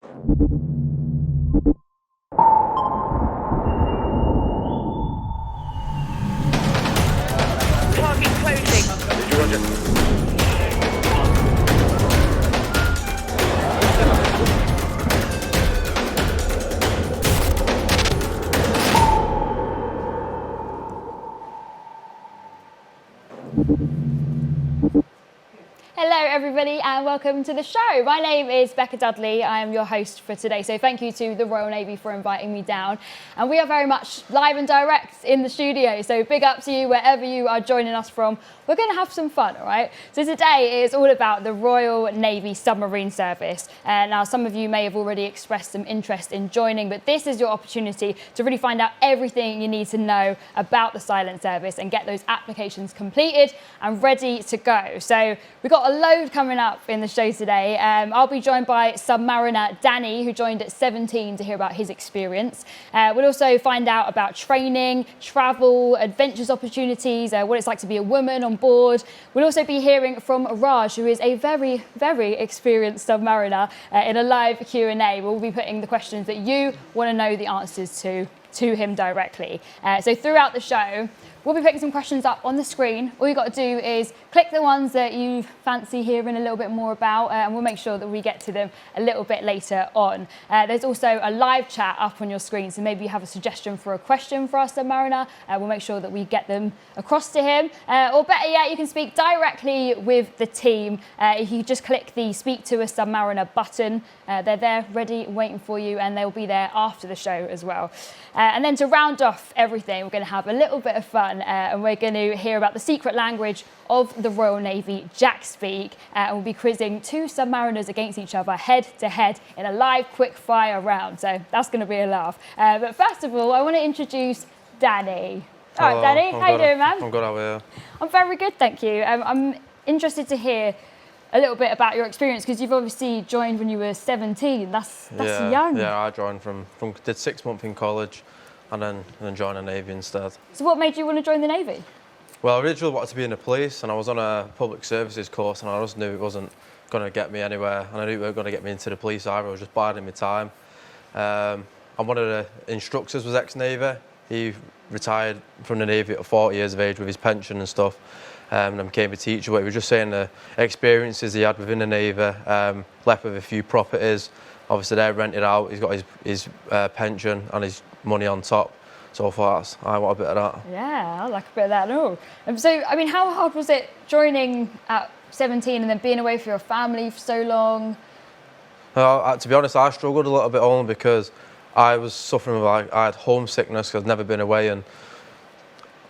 Target closing. Roger. Hello everybody and welcome to the show. My name is Becca Dudley. I am your host for today. So thank you to the Royal Navy for inviting me down. And we are very much live and direct in the studio. So big up to you wherever you are joining us from. We're going to have some fun, all right? So today is all about the Royal Navy Submarine Service. Now some of you may have already expressed some interest in joining, but this is your opportunity to really find out everything you need to know about the Silent Service and get those applications completed and ready to go. So we've got a load coming up in the show today. I'll be joined by Submariner Danny, who joined at 17 to hear about his experience. We'll also find out about training, travel, adventures opportunities, what it's like to be a woman on board. We'll also be hearing from Raj, who is a very, very experienced submariner, in a live Q&A. We'll be putting the questions that you want to know the answers to him directly. So throughout the show, we'll be putting some questions up on the screen. All you've got to do is click the ones that you fancy hearing a little bit more about, and we'll make sure that we get to them a little bit later on. There's also a live chat up on your screen, so maybe you have a suggestion for a question for our submariner. We'll make sure that we get them across to him. Or better yet, you can speak directly with the team. If you just click the Speak to a Submariner button, they're there ready, waiting for you, and they'll be there after the show as well. And then to round off everything, we're going to have a little bit of fun, and we're going to hear about the secret language of the Royal Navy, Jack Speak, and we'll be quizzing two submariners against each other head to head in a live quick fire round. So that's going to be a laugh. But first of all, I want to introduce Danny. All right, Danny, how you doing, man? I'm good, how are you? I'm very good, thank you. I'm interested to hear a little bit about your experience, because you've obviously joined when you were 17. That's young. Yeah, I joined from did 6 months in college and then joined the Navy instead. So what made you want to join the Navy? Well, I originally wanted to be in the police, and I was on a public services course, and I just knew it wasn't going to get me anywhere, and I knew it wasn't going to get me into the police either. I was just biding my time. And one of the instructors was ex-Navy. He retired from the Navy at 40 years of age with his pension and stuff, and then became a teacher. But he was just saying the experiences he had within the Navy, left with a few properties. Obviously, they're rented out. He's got his pension and his money on top. So far, I want a bit of that. Yeah, I like a bit of that and all. So, I mean, how hard was it joining at 17 and then being away from your family for so long? To be honest, I struggled a little bit only because I was suffering with, I had homesickness because I'd never been away, and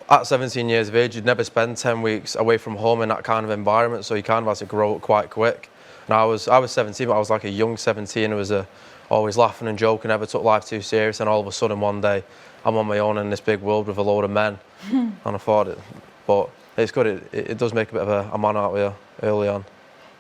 at 17 years of age, you'd never spend 10 weeks away from home in that kind of environment, so you kind of had to grow up quite quick. And I was 17, but I was like a young 17 who was always laughing and joking, never took life too serious, and all of a sudden one day, I'm on my own in this big world with a load of men, and I thought it, but it's good. It does make a bit of a man out of you early on.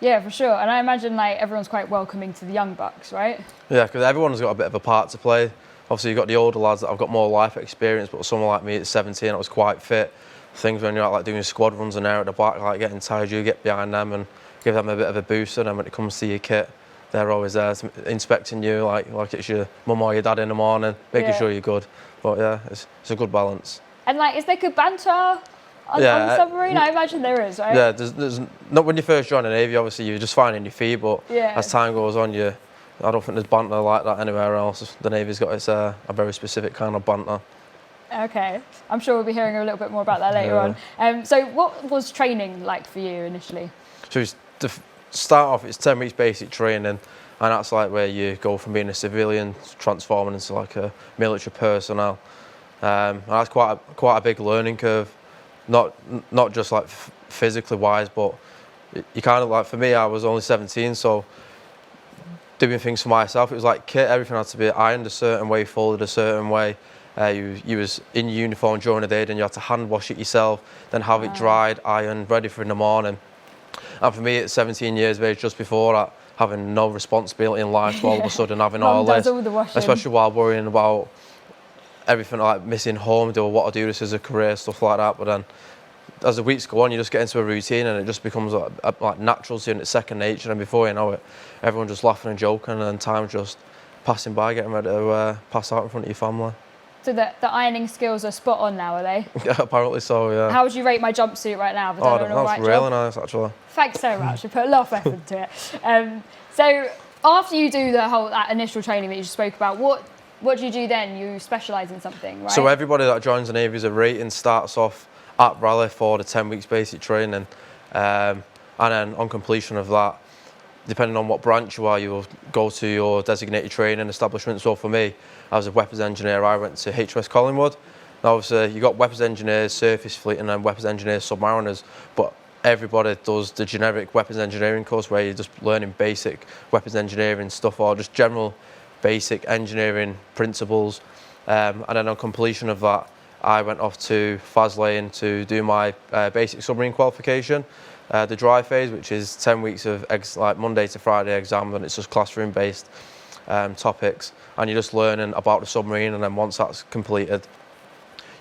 Yeah, for sure. And I imagine like everyone's quite welcoming to the young bucks, right? Yeah, because everyone's got a bit of a part to play. Obviously, you've got the older lads that have got more life experience, but someone like me at 17, I was quite fit. Things when you're like doing squad runs and they're at the back, like getting tired, you get behind them and give them a bit of a boost. And then when it comes to your kit, they're always there inspecting you like it's your mum or your dad in the morning, making sure you're good. But yeah, it's a good balance. And like, is there good banter on the submarine? I imagine there is, right? Yeah, there's not when you first join the Navy, obviously you're just finding your feet, but as time goes on, I don't think there's banter like that anywhere else. The Navy's got its a very specific kind of banter. Okay, I'm sure we'll be hearing a little bit more about that later on. So what was training like for you initially? So to start off, it's 10 weeks basic training, and that's like where you go from being a civilian transforming into like a military personnel. And that's quite a big learning curve, not just like physically wise, but you kind of like, for me, I was only 17, so doing things for myself, it was like kit, everything had to be ironed a certain way, folded a certain way. You was in uniform during the day, then you had to hand wash it yourself, then have it dried, ironed, ready for in the morning. And for me at 17 years of age, just before that, having no responsibility in life, all of a sudden having all this, especially while worrying about everything like missing home, do I want to do this as a career, stuff like that. But then as the weeks go on, you just get into a routine and it just becomes like natural to you and it's second nature. And before you know it, everyone's just laughing and joking, and then time's just passing by, getting ready to pass out in front of your family. So the ironing skills are spot on now, are they? Yeah, apparently so, yeah. How would you rate my jumpsuit right now? Have I done an all right that's really job? nice, actually. Thanks so much. You put a lot of effort into it. So after you do that initial training that you just spoke about, what do you do then? You specialise in something, right? So everybody that joins the Navy as a rating starts off at Raleigh for the 10 weeks basic training, and then on completion of that, depending on what branch you are, you will go to your designated training establishment. So for me, as a weapons engineer, I went to HMS Collingwood. Now obviously you got weapons engineers, surface fleet, and then weapons engineers, submariners, but everybody does the generic weapons engineering course where you're just learning basic weapons engineering stuff, or just general basic engineering principles. And then on completion of that, I went off to Faslane to do my basic submarine qualification, the dry phase, which is 10 weeks of like Monday to Friday exam, and it's just classroom-based topics, and you're just learning about the submarine. And then once that's completed,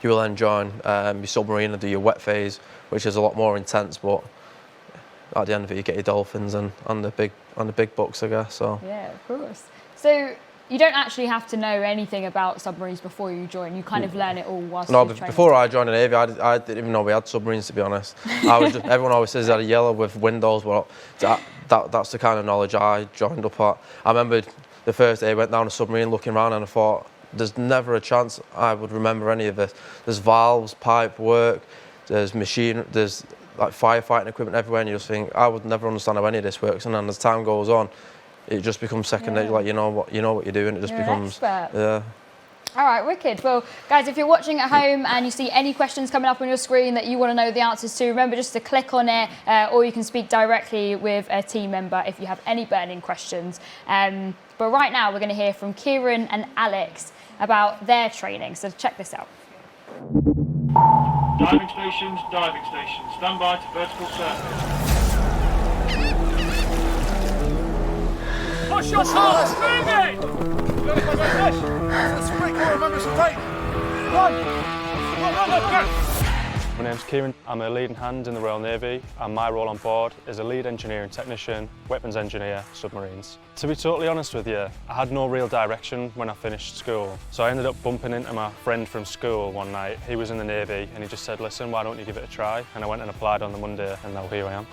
you will then join your submarine and do your wet phase, which is a lot more intense. But at the end of it, you get your dolphins and the big bucks, I guess. So yeah, of course. So you don't actually have to know anything about submarines before you join. You kind of learn it all whilst you're training. Before I joined the Navy, I didn't even know we had submarines, to be honest. Everyone always says they had a yellow with windows, but that's the kind of knowledge I joined up at. I remember the first day I went down a submarine looking around, and I thought, there's never a chance I would remember any of this. There's valves, pipe work, there's machine, there's like firefighting equipment everywhere, and you just think, I would never understand how any of this works. And then as time goes on, it just becomes second nature. Like you know what you're doing. It just becomes yeah. All right, wicked. Well, guys, if you're watching at home and you see any questions coming up on your screen that you want to know the answers to, remember just to click on it, or you can speak directly with a team member if you have any burning questions. But right now, we're going to hear from Kieran and Alex about their training. So check this out. Diving stations, stand by to vertical surface. Push your heart, moving! That's a great call, remember some tape. Run! My name's Kieran. I'm a leading hand in the Royal Navy, and my role on board is a lead engineering technician, weapons engineer, submarines. To be totally honest with you, I had no real direction when I finished school, so I ended up bumping into my friend from school one night. He was in the Navy, and he just said, listen, why don't you give it a try? And I went and applied on the Monday, and now here I am.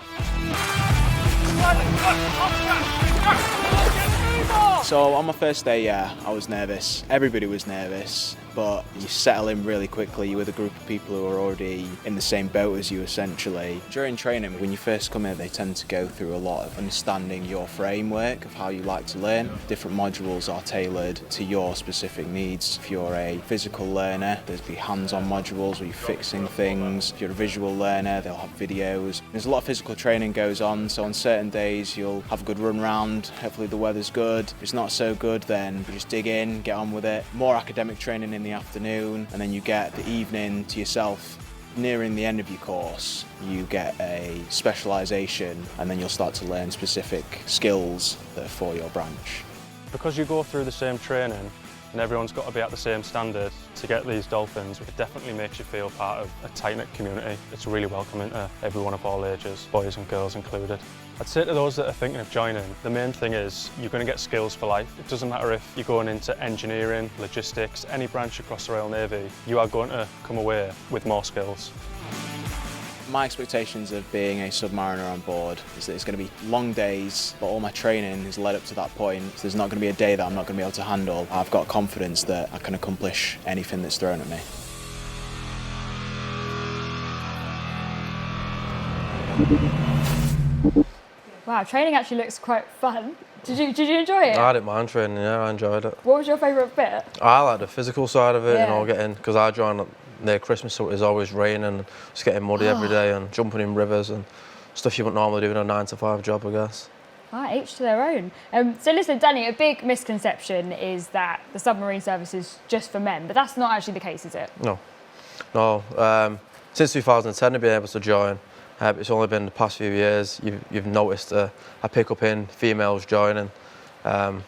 So on my first day, yeah, I was nervous. Everybody was nervous, but you settle in really quickly. You're with a group of people who are already in the same boat as you, essentially. During training, when you first come in, they tend to go through a lot of understanding your framework of how you like to learn. Different modules are tailored to your specific needs. If you're a physical learner, there'll be hands-on modules where you're fixing things. If you're a visual learner, they'll have videos. There's a lot of physical training goes on, so on certain days you'll have a good run round. Hopefully the weather's good. If it's not so good, then you just dig in, get on with it. More academic training in the afternoon, and then you get the evening to yourself. Nearing the end of your course, you get a specialisation, and then you'll start to learn specific skills that are for your branch. Because you go through the same training and everyone's got to be at the same standard to get these dolphins, it definitely makes you feel part of a tight-knit community. It's really welcoming to everyone of all ages, boys and girls included. I'd say to those that are thinking of joining, the main thing is you're going to get skills for life. It doesn't matter if you're going into engineering, logistics, any branch across the Royal Navy, you are going to come away with more skills. My expectations of being a submariner on board is that it's going to be long days, but all my training has led up to that point. So there's not going to be a day that I'm not going to be able to handle. I've got confidence that I can accomplish anything that's thrown at me. Wow, training actually looks quite fun. Did you enjoy it? I didn't mind training, yeah, I enjoyed it. What was your favourite bit? I like the physical side of it, Yeah. you know, getting, because I joined near Christmas, so it was always raining and just getting muddy every day and jumping in rivers and stuff you wouldn't normally do in a 9-to-5 job, I guess. Each to their own. So listen, Danny, a big misconception is that the submarine service is just for men, but that's not actually the case, is it? No. Since 2010 I've been able to join. It's only been the past few years you've noticed a pick-up in females joining. But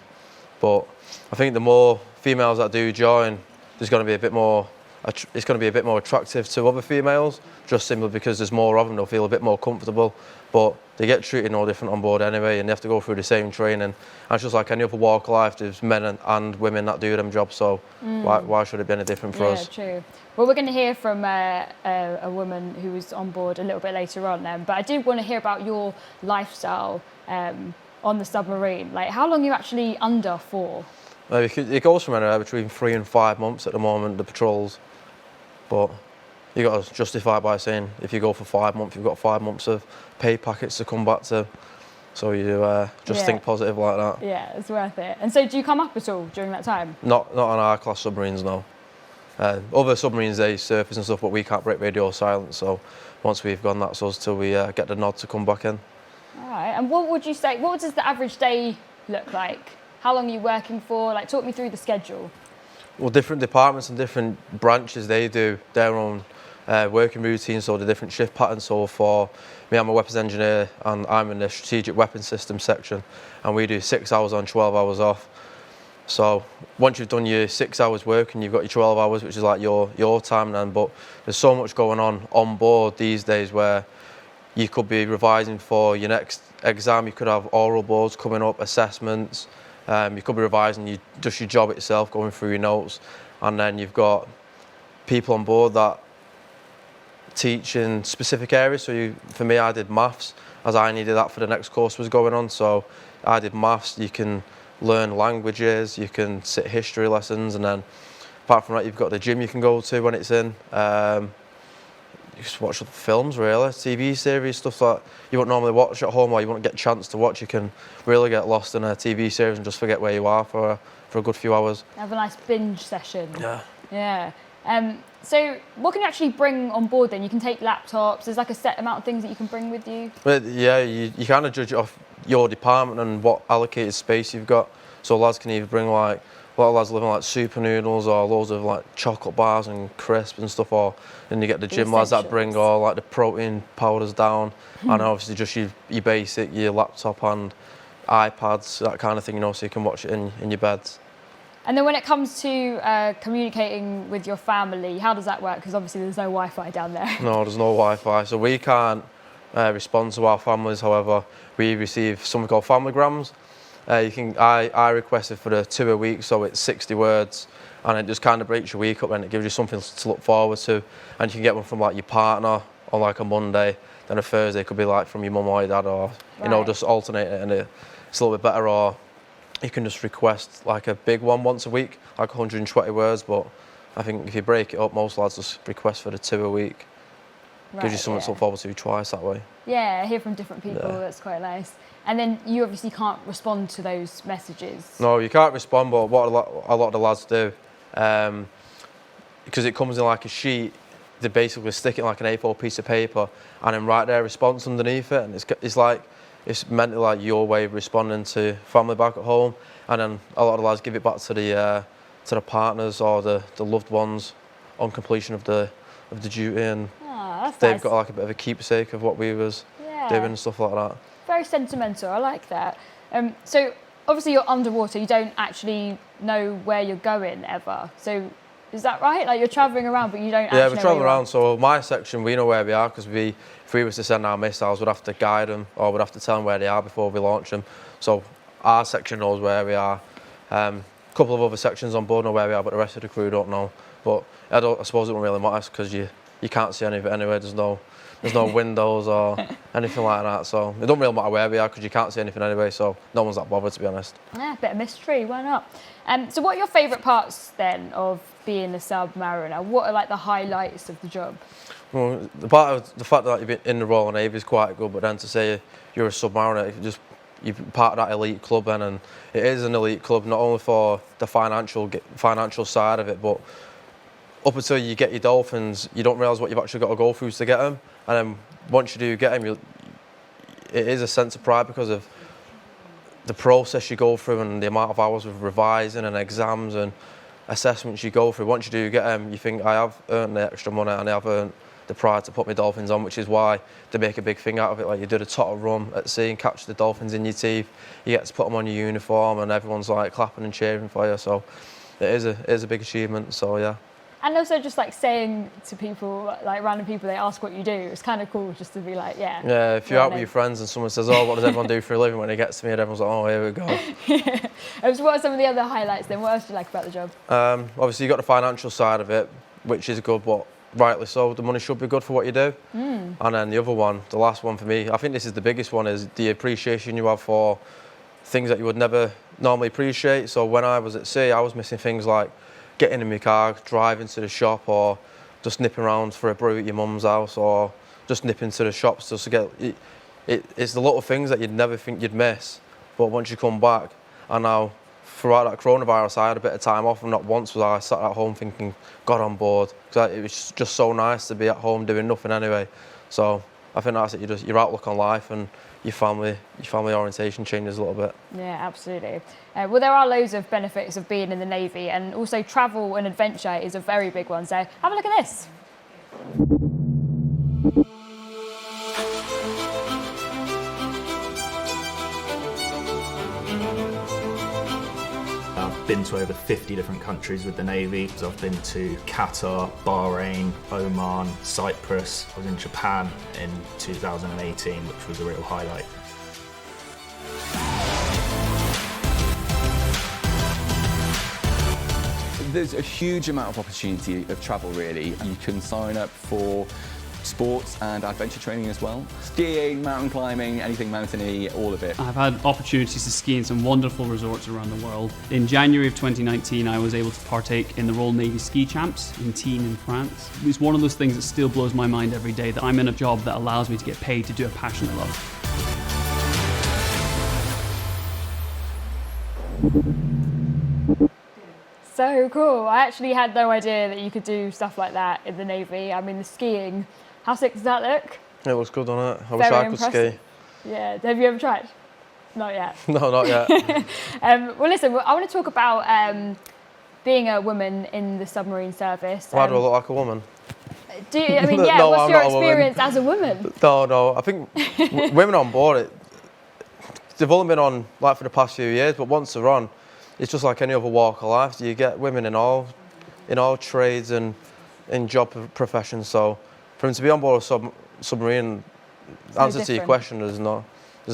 I think the more females that do join, there's going to be a bit more it's going to be a bit more attractive to other females, just simply because there's more of them. They'll feel a bit more comfortable, but they get treated no different on board anyway, and they have to go through the same training. And it's just like any other walk of life. There's men and women that do them jobs, so why should it be any different for us? Yeah, true. Well, we're going to hear from a woman who was on board a little bit later on, but I did want to hear about your lifestyle on the submarine. Like, how long are you actually under for? It goes from anywhere between 3 and 5 months at the moment, the patrols. But you got to justify by saying if you go for 5 months, you've got 5 months of pay packets to come back to. So you just think positive like that. Yeah, it's worth it. And so do you come up at all during that time? Not on our class submarines, no. Other submarines, they surface and stuff, but we can't break radio silence. So once we've gone, that's us till we get the nod to come back in. All right. And what would you say, what does the average day look like? How long are you working for? Like, talk me through the schedule. Well, different departments and different branches, they do their own working routines, so the different shift patterns. So for me, I'm a weapons engineer and I'm in the strategic weapons system section, and we do 6 hours on, 12 hours off. So once you've done your 6 hours work and you've got your 12 hours, which is like your time then, but there's so much going on board these days where you could be revising for your next exam, you could have oral boards coming up, assessments, you could be revising just your job itself, going through your notes, and then you've got people on board that teach in specific areas. So for me, I did maths, as I needed that for the next course was going on. So I did maths. You can learn languages, you can sit history lessons, and then apart from that, you've got the gym you can go to when it's in. You just watch films, really, TV series, stuff that you wouldn't normally watch at home or you wouldn't get a chance to watch. You can really get lost in a TV series and just forget where you are for a good few hours. Have a nice binge session. Yeah. Yeah. So what can you actually bring on board then? You can take laptops, there's like a set amount of things that you can bring with you? But yeah, you kind of judge it off your department and what allocated space you've got. So lads can either bring like, a lot of lads living like super noodles or loads of like chocolate bars and crisps and stuff, or then you get the gym lads that bring all like the protein powders down, and obviously just your basic, your laptop and iPads, that kind of thing, so you can watch it in your beds. And then when it comes to communicating with your family, how does that work? Because obviously there's no Wi-Fi down there. No, there's no Wi-Fi, so we can't respond to our families. However, we receive something called familygrams. I requested for the 2 a week, so it's 60 words, and it just kind of breaks your week up and it gives you something to look forward to. And you can get one from like your partner on like a Monday, then a Thursday could be like from your mum or your dad, or just alternate it, and it's a little bit better. Or you can just request like a big one once a week, like 120 words. But I think if you break it up, most lads just request for the 2 a week. Gives you something to look forward to twice that way. Yeah, hear from different people, that's quite nice. And then you obviously can't respond to those messages. No, you can't respond, but what a lot of the lads do, because it comes in like a sheet, they basically stick it in like an A4 piece of paper and then write their response underneath it, and it's meant to like your way of responding to family back at home, and then a lot of the lads give it back to the partners or the loved ones on completion of the duty, and they've got like a bit of a keepsake of what we was doing and stuff like that. Very sentimental, I like that. So obviously you're underwater, you don't actually know where you're going ever. So is that right? Like you're travelling around, but you don't actually know. Yeah, we're travelling around. So my section, we know where we are, because if we was to send our missiles, we'd have to guide them, or we'd have to tell them where they are before we launch them. So our section knows where we are. A couple of other sections on board know where we are, but the rest of the crew don't know. But I suppose it won't really matter, because you can't see any of it anyway. There's no windows or anything like that, so it don't really matter where we are because you can't see anything anyway, so no one's that bothered, to be honest. Yeah, a bit of mystery, why not? So what are your favourite parts then of being a submariner? What are like the highlights of the job? Well, the fact that you've been in the Royal Navy is quite good, but then to say you're a submariner, you're part of that elite club then, and it is an elite club not only for the financial side of it, but up until you get your dolphins, you don't realise what you've actually got to go through to get them. And then once you do get them, it is a sense of pride because of the process you go through and the amount of hours of revising and exams and assessments you go through. Once you do get them, you think, I have earned the extra money and I have earned the pride to put my dolphins on, which is why they make a big thing out of it. Like you do the total run at sea and catch the dolphins in your teeth. You get to put them on your uniform and everyone's like clapping and cheering for you. So it is a big achievement, so yeah. And also just like saying to people, like random people, they ask what you do. It's kind of cool just to be like, yeah. Yeah, if you're out with your friends and someone says, oh, what does everyone do for a living? When it gets to me, and everyone's like, oh, here we go. So what are some of the other highlights then? What else do you like about the job? Obviously, you've got the financial side of it, which is good, but rightly so. The money should be good for what you do. And then the other one, the last one for me, I think this is the biggest one, is the appreciation you have for things that you would never normally appreciate. So when I was at sea, I was missing things like getting in my car, driving to the shop, or just nipping around for a brew at your mum's house, or just nipping to the shops just to get... It's the little things that you'd never think you'd miss, but once you come back, and now throughout that coronavirus, I had a bit of time off, and not once was I sat at home thinking, God, on board, because it was just so nice to be at home doing nothing anyway. So I think that's it. Your outlook on life and your family orientation changes a little bit. Yeah, absolutely. Well, there are loads of benefits of being in the Navy, and also travel and adventure is a very big one. So have a look at this. I've been to over 50 different countries with the Navy. So I've been to Qatar, Bahrain, Oman, Cyprus. I was in Japan in 2018, which was a real highlight. There's a huge amount of opportunity of travel, really. You can sign up for sports and adventure training as well. Skiing, mountain climbing, anything mountainy, all of it. I've had opportunities to ski in some wonderful resorts around the world. In January of 2019, I was able to partake in the Royal Navy Ski Champs in Tignes in France. It's one of those things that still blows my mind every day, that I'm in a job that allows me to get paid to do a passion I love. So cool. I actually had no idea that you could do stuff like that in the Navy. I mean, the skiing, how sick does that look? It looks good, doesn't it? I wish I could ski. Yeah, have you ever tried? Not yet. No, not yet. Well, listen, I want to talk about being a woman in the submarine service. Why do I look like a woman? Do you, I mean, yeah, No, what's I'm your not a woman. experience as a woman? No, I think women on board, they've only been on like for the past few years, but once they're on, it's just like any other walk of life. You get women in all trades and in job professions. So for them to be on board a submarine, answer to your question, there's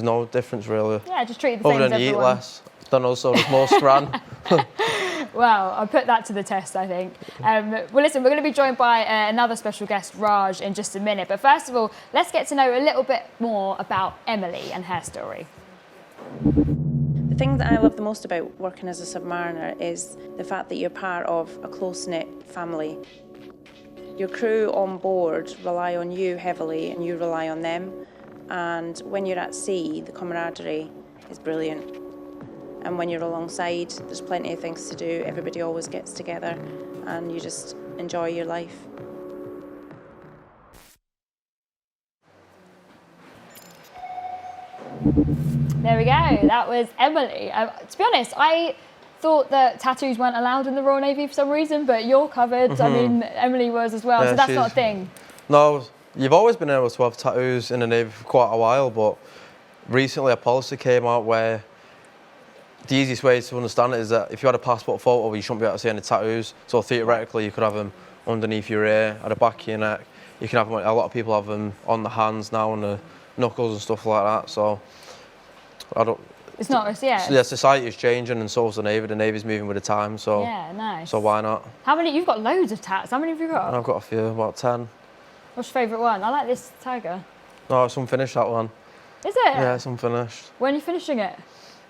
no difference really. Yeah, just treat the same other as than you eat everyone. less. Then also there's more strand. Well, I'll put that to the test, I think. Well, listen, we're going to be joined by another special guest, Raj, in just a minute. But first of all, let's get to know a little bit more about Emily and her story. The thing that I love the most about working as a submariner is the fact that you're part of a close-knit family. Your crew on board rely on you heavily and you rely on them. And when you're at sea, the camaraderie is brilliant. And when you're alongside, there's plenty of things to do. Everybody always gets together and you just enjoy your life. There we go. That was Emily. To be honest, I thought that tattoos weren't allowed in the Royal Navy for some reason, but you're covered. I mean, Emily was as well, Yeah, so that's not a thing. No, you've always been able to have tattoos in the Navy for quite a while, but recently a policy came out where the easiest way to understand it is that if you had a passport photo, you shouldn't be able to see any tattoos. So theoretically, you could have them underneath your ear, at the back of your neck. You can have them, a lot of people have them on the hands now, on the knuckles and stuff like that. So I don't. It's not, yeah. Yeah, society is changing, and so is the Navy. The Navy's moving with the times, so Yeah, nice. so why not? How many? You've got loads of tats. How many have you got? I've got a few, about 10. What's your favourite one? I like this tiger. No, it's unfinished, that one. Is it? Yeah, it's unfinished. When are you finishing it?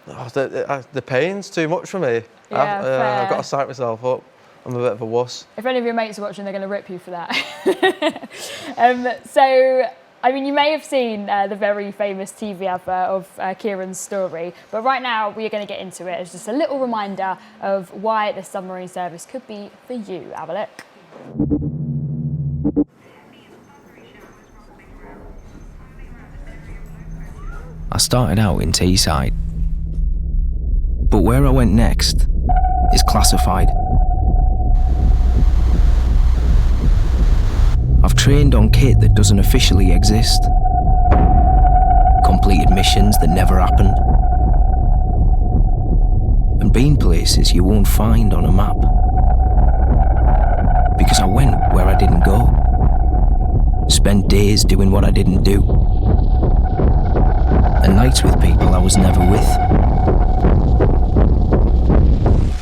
Oh, the pain's too much for me. Yeah, fair. I've got to psych myself up. I'm a bit of a wuss. If any of your mates are watching, they're going to rip you for that. So, I mean, you may have seen the very famous TV advert of Kieran's story, but right now we are going to get into it as just a little reminder of why the submarine service could be for you. Have a look. I started out in Teesside, but where I went next is classified. I've trained on kit that doesn't officially exist, completed missions that never happened, and been places you won't find on a map. because I went where I didn't go. Spent days doing what I didn't do. And nights with people I was never with.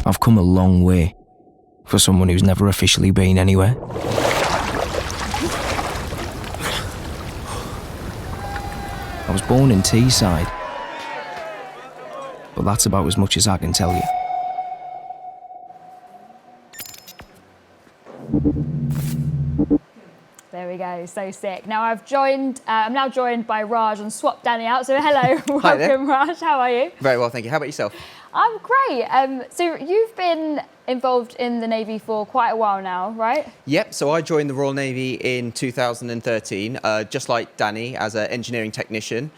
I've come a long way for someone who's never officially been anywhere. I was born in Teesside, but that's about as much as I can tell you. There we go, so sick. Now I'm now joined by Raj and swap Danny out. So hello, welcome Raj, how are you? Very well, thank you. How about yourself? I'm great. So you've been involved in the Navy for quite a while now, right? Yep, so I joined the Royal Navy in 2013, just like Danny, as an engineering technician.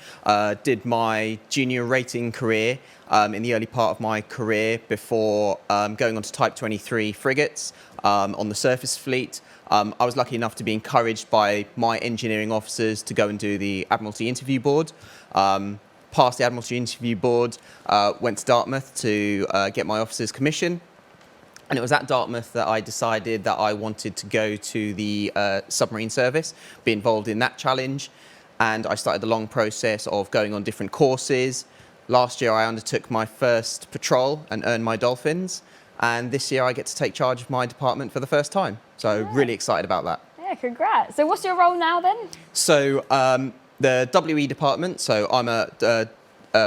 Did my junior rating career in the early part of my career before going on to Type 23 frigates on the surface fleet. I was lucky enough to be encouraged by my engineering officers to go and do the Admiralty Interview Board. Passed the Admiralty Interview Board, went to Dartmouth to get my officer's commission. And it was at Dartmouth that I decided that I wanted to go to the submarine service, be involved in that challenge. And I started the long process of going on different courses. Last year I undertook my first patrol and earned my dolphins. And this year I get to take charge of my department for the first time. So really excited about that. Yeah, congrats. So what's your role now then? So the WE department, so I'm a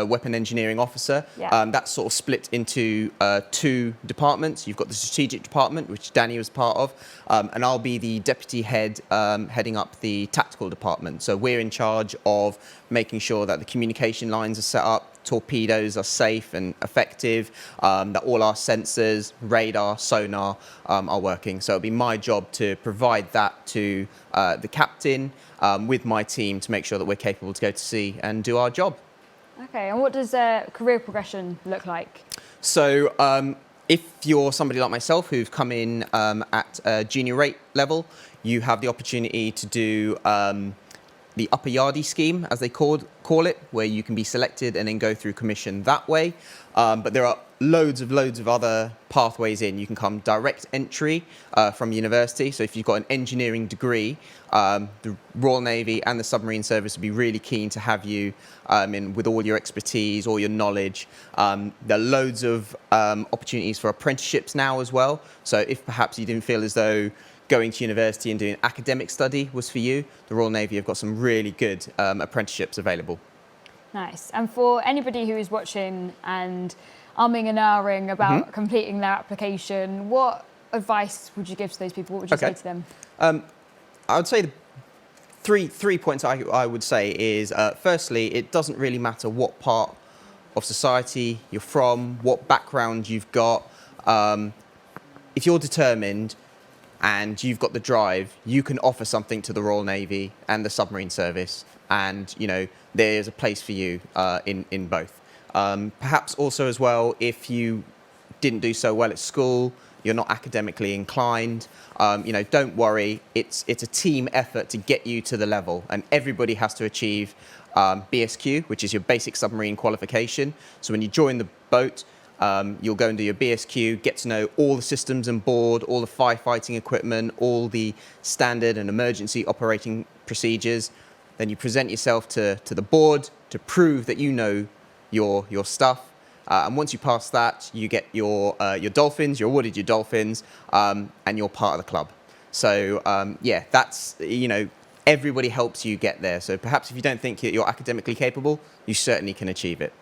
weapon engineering officer. Yeah. That's sort of split into two departments. You've got the strategic department, which Danny was part of, and I'll be the deputy head heading up the tactical department. So we're in charge of making sure that the communication lines are set up, torpedoes are safe and effective, that all our sensors, radar, sonar are working. So it'll be my job to provide that to the captain with my team to make sure that we're capable to go to sea and do our job. Okay, and what does career progression look like? So if you're somebody like myself who's come in at a junior rate level, you have the opportunity to do the upper yardie scheme, as they call it, where you can be selected and then go through commission that way. But there are loads of other pathways in. You can come direct entry from university. So if you've got an engineering degree, the Royal Navy and the Submarine Service would be really keen to have you in with all your expertise, all your knowledge. There are loads of opportunities for apprenticeships now as well. So if perhaps you didn't feel as though going to university and doing academic study was for you, the Royal Navy have got some really good apprenticeships available. Nice. And for anybody who is watching and umming and ahhing about completing their application, what advice would you give to those people? What would you say to them? I would say the three points I would say is, firstly, it doesn't really matter what part of society you're from, what background you've got. If you're determined and you've got the drive, you can offer something to the Royal Navy and the Submarine Service, and there's a place for you in both. Perhaps also as well, if you didn't do so well at school, you're not academically inclined, don't worry. It's a team effort to get you to the level, and everybody has to achieve BSQ, which is your basic submarine qualification. So when you join the boat, you'll go and do your BSQ, get to know all the systems on board, all the firefighting equipment, all the standard and emergency operating procedures. Then you present yourself to the board to prove that you know your stuff. And once you pass that, you get your dolphins, you're awarded your dolphins, and you're part of the club. So that's, everybody helps you get there. So perhaps if you don't think you're academically capable, you certainly can achieve it.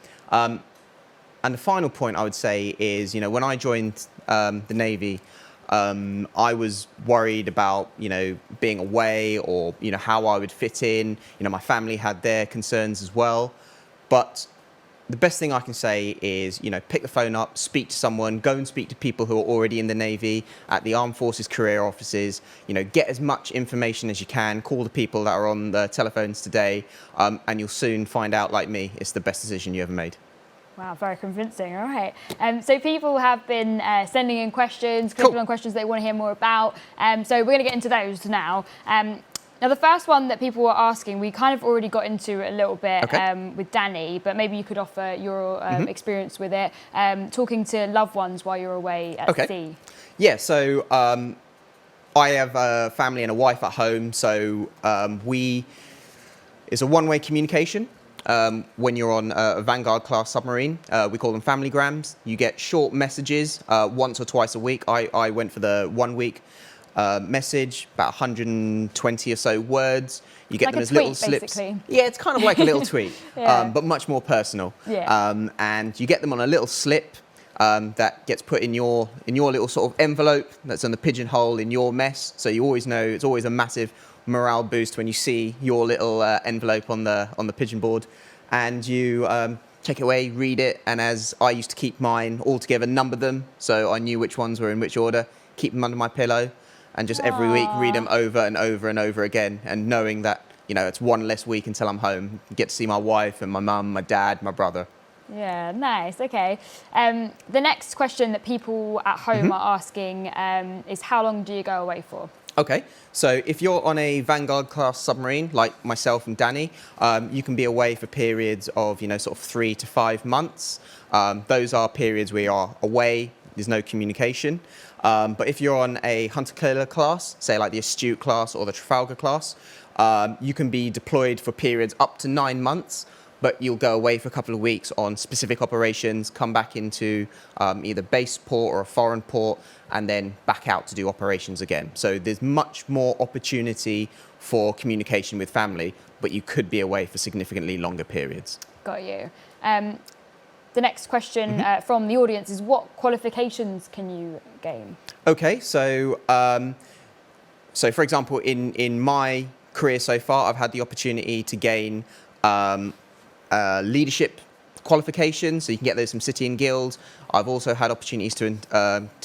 And the final point I would say is, when I joined the Navy, I was worried about, being away or, how I would fit in. My family had their concerns as well. But the best thing I can say is, pick the phone up, speak to someone, go and speak to people who are already in the Navy, at the Armed Forces career offices, get as much information as you can, call the people that are on the telephones today, and you'll soon find out, like me, it's the best decision you ever made. Wow, very convincing. All right. So people have been sending in questions, clicking on questions they want to hear more about. So we're going to get into those now. Now, the first one that people were asking, we kind of already got into a little bit with Danny, but maybe you could offer your experience with it, talking to loved ones while you're away at sea. Yeah, so I have a family and a wife at home, so it's a one-way communication. When you're on a Vanguard class submarine, we call them familygrams. You get short messages once or twice a week. I went for the 1 week message, about 120 or so words. You get like them a as little tweet, slips. basically. Yeah, it's kind of like a little tweet, Yeah. but much more personal. Yeah. And you get them on a little slip that gets put in your little sort of envelope that's in the pigeonhole in your mess. So you always know it's always a massive morale boost when you see your little envelope on the pigeon board, and you take it away, read it, and as I used to keep mine all together, number them, so I knew which ones were in which order, keep them under my pillow, and just every week read them over and over and over again, and knowing that, you know, it's one less week until I'm home, get to see my wife and my mum, my dad, my brother. Yeah, nice. Okay. The next question that people at home are asking is, how long do you go away for? Okay, so if you're on a Vanguard class submarine, like myself and Danny, you can be away for periods of, you know, sort of 3 to 5 months. Those are periods where you are away, there's no communication. But if you're on a hunter-killer class, say like the Astute class or the Trafalgar class, you can be deployed for periods up to 9 months, but you'll go away for a couple of weeks on specific operations, come back into either base port or a foreign port, and then back out to do operations again. So there's much more opportunity for communication with family, but you could be away for significantly longer periods. Got you. The next question from the audience is, what qualifications can you gain? Okay, so for example, in my career so far, I've had the opportunity to gain leadership qualifications, so you can get those from City and Guilds. I've also had opportunities to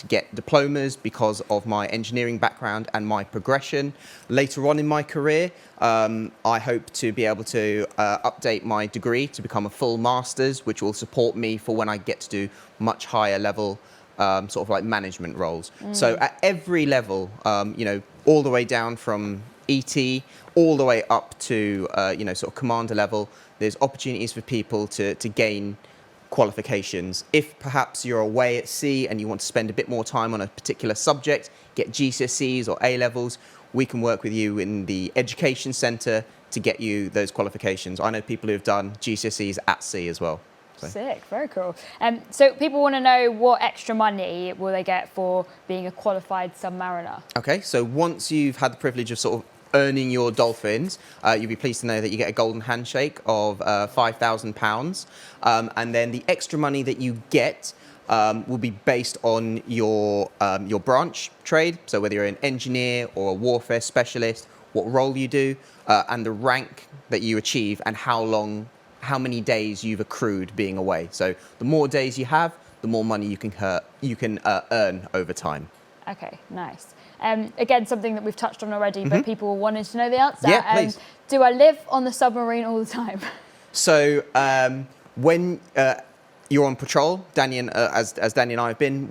get diplomas because of my engineering background and my progression. Later on in my career, I hope to be able to update my degree to become a full master's, which will support me for when I get to do much higher level sort of like management roles. So at every level, you know, all the way down from ET, all the way up to you know, sort of commander level, there's opportunities for people to gain qualifications. If perhaps you're away at sea and you want to spend a bit more time on a particular subject, get GCSEs or A-levels, we can work with you in the education centre to get you those qualifications. I know people who have done GCSEs at sea as well. So. Sick, very cool. So people want to know, what extra money will they get for being a qualified submariner? Okay, so once you've had the privilege of sort of earning your dolphins, you'll be pleased to know that you get a golden handshake of £5,000. And then the extra money that you get will be based on your branch trade. So whether you're an engineer or a warfare specialist, what role you do, and the rank that you achieve, and how many days you've accrued being away. So the more days you have, the more money you can earn over time. Okay, nice. Again, something that we've touched on already, but people wanted to know the answer. Yeah, please. Do I live on the submarine all the time? So when you're on patrol, Danny and, as Danny and I have been,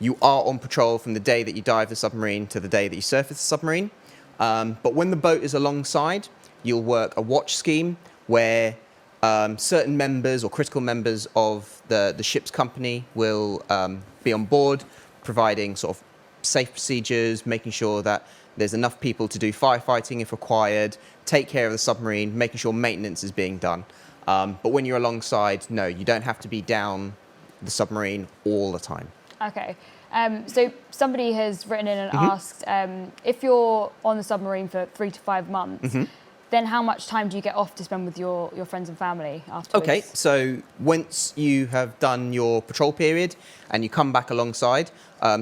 you are on patrol from the day that you dive the submarine to the day that you surface the submarine. But when the boat is alongside, you'll work a watch scheme where certain members or critical members of the ship's company will be on board, providing sort of safe procedures, making sure that there's enough people to do firefighting if required, take care of the submarine, making sure maintenance is being done. But when you're alongside, no, you don't have to be down the submarine all the time. Okay. So somebody has written in and asked, if you're on the submarine for 3 to 5 months, then how much time do you get off to spend with your friends and family afterwards? Okay, so once you have done your patrol period and you come back alongside,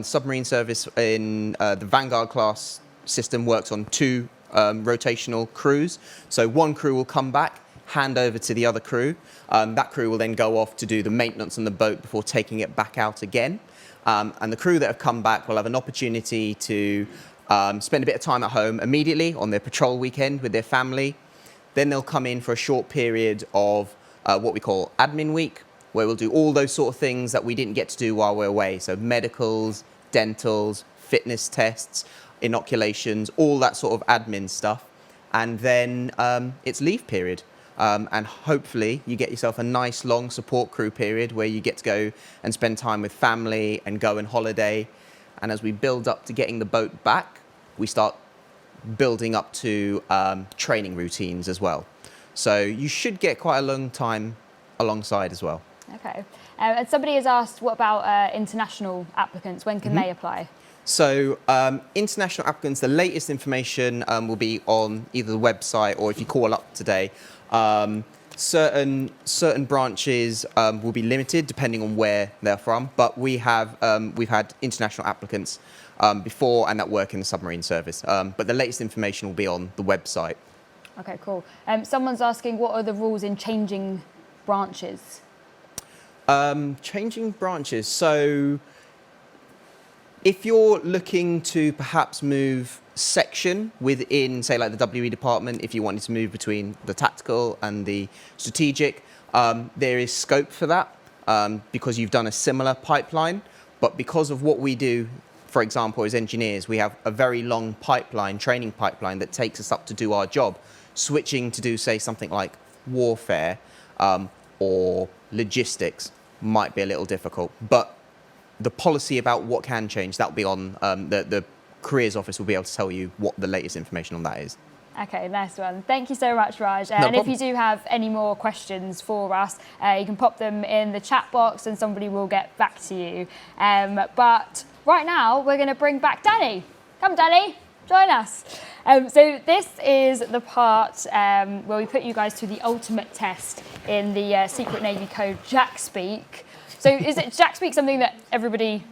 submarine service in the Vanguard class system works on 2 rotational crews. So one crew will come back, hand over to the other crew. That crew will then go off to do the maintenance on the boat before taking it back out again. And the crew that have come back will have an opportunity to spend a bit of time at home immediately on their patrol weekend with their family. Then they'll come in for a short period of what we call admin week, where we'll do all those sort of things that we didn't get to do while we're away. So medicals, dentals, fitness tests, inoculations, all that sort of admin stuff. And then it's leave period. And hopefully you get yourself a nice long support crew period where you get to go and spend time with family and go on holiday. And as we build up to getting the boat back, we start building up to training routines as well. So you should get quite a long time alongside as well. Okay. And somebody has asked, what about international applicants? When can they apply? So international applicants, the latest information will be on either the website or if you call up today. Certain branches will be limited depending on where they're from, but we've had international applicants before and that work in the submarine service. But the latest information will be on the website. Okay, cool. Someone's asking, what are the rules in changing branches? Changing branches. So if you're looking to perhaps move section within, say, like the WE department, if you wanted to move between the tactical and the strategic, there is scope for that because you've done a similar pipeline. But because of what we do, for example, as engineers, we have a very long pipeline, training pipeline that takes us up to do our job. Switching to do, say, something like warfare or logistics might be a little difficult. But the policy about what can change, that'll be on the careers office will be able to tell you what the latest information on that is. Okay, nice one. Thank you so much, Raj. And if you do have any more questions for us, you can pop them in the chat box and somebody will get back to you. But right now, we're going to bring back Danny. Come, Danny, join us. So this is the part where we put you guys through the ultimate test in the Secret Navy code JackSpeak. So is it JackSpeak something that everybody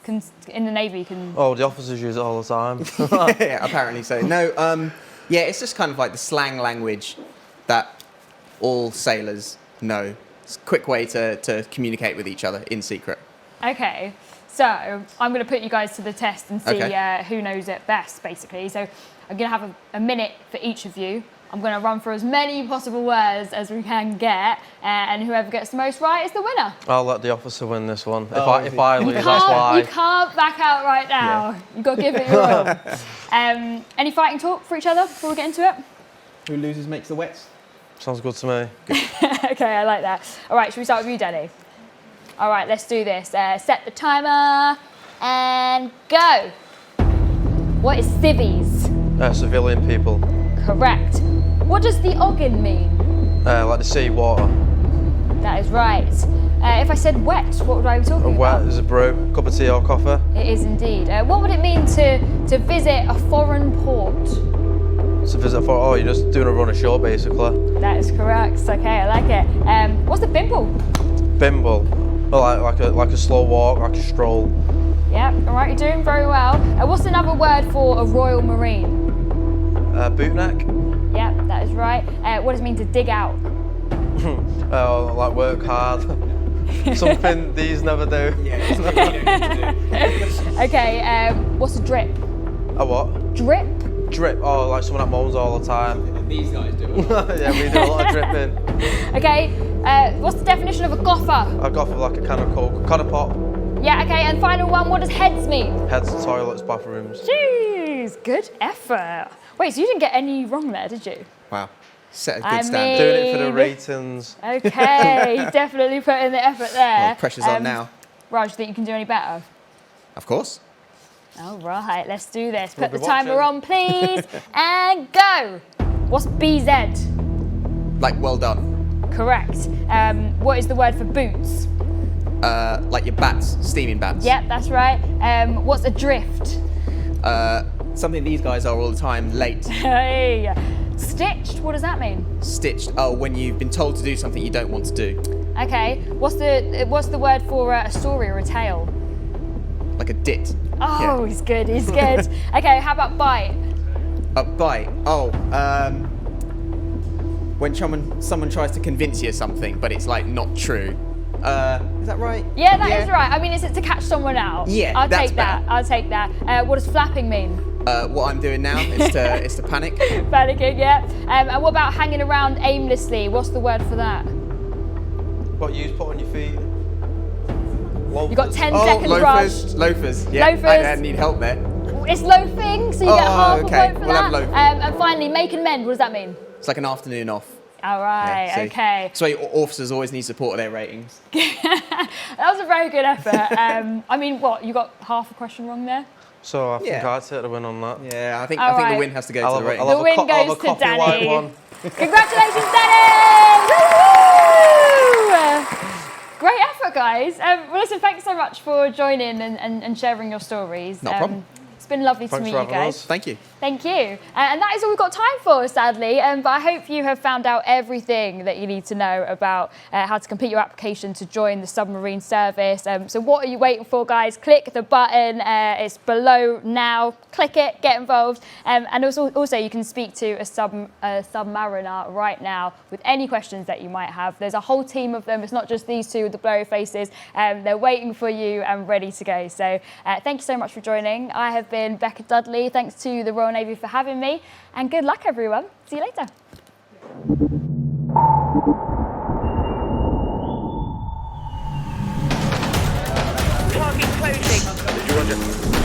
in the Navy can... Oh, the officers use it all the time. Yeah, apparently so. No, yeah, it's just kind of like the slang language that all sailors know. It's a quick way to communicate with each other in secret. Okay, so I'm going to put you guys to the test and see who knows it best, basically. So I'm going to have a minute for each of you. I'm going to run through as many possible words as we can get, and whoever gets the most right is the winner. I'll let the officer win this one. If I lose, that's why. You can't back out right now. Yeah. You've got to give it your all. Any fighting talk for each other before we get into it? Who loses makes the wets. Sounds good to me. Okay, I like that. All right, should we start with you, Danny? All right, let's do this. Set the timer and go. What is civvies? Civilian people. Correct. What does the oggin mean? Like the sea water. That is right. If I said wet, what would I be talking about? Wet is a brew, cup of tea or coffee. It is indeed. What would it mean to visit a foreign port? To visit you're just doing a run ashore, basically. That is correct. Okay, I like it. What's the bimble? Bimble. Well, like a slow walk, like a stroll. Yep, all right, you're doing very well. What's another word for a Royal Marine? Bootneck. Yep, that is right. What does it mean to dig out? Like work hard. Something these never do. Yeah, it's something you don't get to do. Okay, what's a drip? A what? Drip? Drip. Oh, like someone that moans all the time. These guys do it. Yeah, we do a lot of dripping. Okay, what's the definition of a goffer? A goffer, like a can of Coke, can of pop. Yeah, okay, and final one, what does heads mean? Heads, toilets, bathrooms. Jeez, good effort. Wait, so you didn't get any wrong there, did you? Wow. Set a good standard. Doing it for the ratings. Okay, definitely put in the effort there. Well, pressure's on now. Raj, do you think you can do any better? Of course. All right, let's do this. We'll Put the be timer watching. on, please, and go. What's BZ? Like, well done. Correct. What is the word for boots? Like your bats, steaming bats. Yep, that's right. What's adrift? Something these guys are all the time, late. Hey. Stitched, what does that mean? Stitched. Oh, when you've been told to do something you don't want to do. Okay, what's the word for a story or a tale? Like a dit. Oh, Yeah. he's good, he's good. Okay, how about bite? A bite. Oh, when someone tries to convince you of something, but it's like not true. Is that right? Yeah, that is right. I mean, it's to catch someone out. Yeah, I'll that's take that. better. I'll take that. What does flapping mean? What I'm doing now is to panic. Panicking, yeah. And what about hanging around aimlessly? What's the word for that? What you put on your feet? Loafers. You got 10 Oh, seconds, loafers. Raj. Loafers. Yeah, Loafers. I need help there. It's loafing, so you get half okay. a vote for We'll that. have loafing. And finally, make and mend. What does that mean? It's like an afternoon off. All right, Yeah, see? okay. So officers always need support of their ratings. That was a very good effort. I mean, what, you got half a question wrong there? So I think Yeah. I'd take the win on that. Yeah, I think All the right. win has to go I'll to the have a- rating. I'll The have a win co- I'll have goes a to copy white Danny. one. Congratulations, Danny! Woo! Great effort, guys. Well, listen, thanks so much for joining and sharing your stories. No problem. It's been lovely to Thanks meet for you having guys. us. Thank you. Thank you. And that is all we've got time for, sadly. But I hope you have found out everything that you need to know about how to complete your application to join the Submarine service. So what are you waiting for, guys? Click the button. It's below now. Click it, get involved. And also you can speak to a Submariner right now with any questions that you might have. There's a whole team of them. It's not just these two with the blurry faces. They're waiting for you and ready to go. So thank you so much for joining. I have been Becca Dudley. Thanks to the Royal Navy for having me. And good luck, everyone. See you later. Target closing.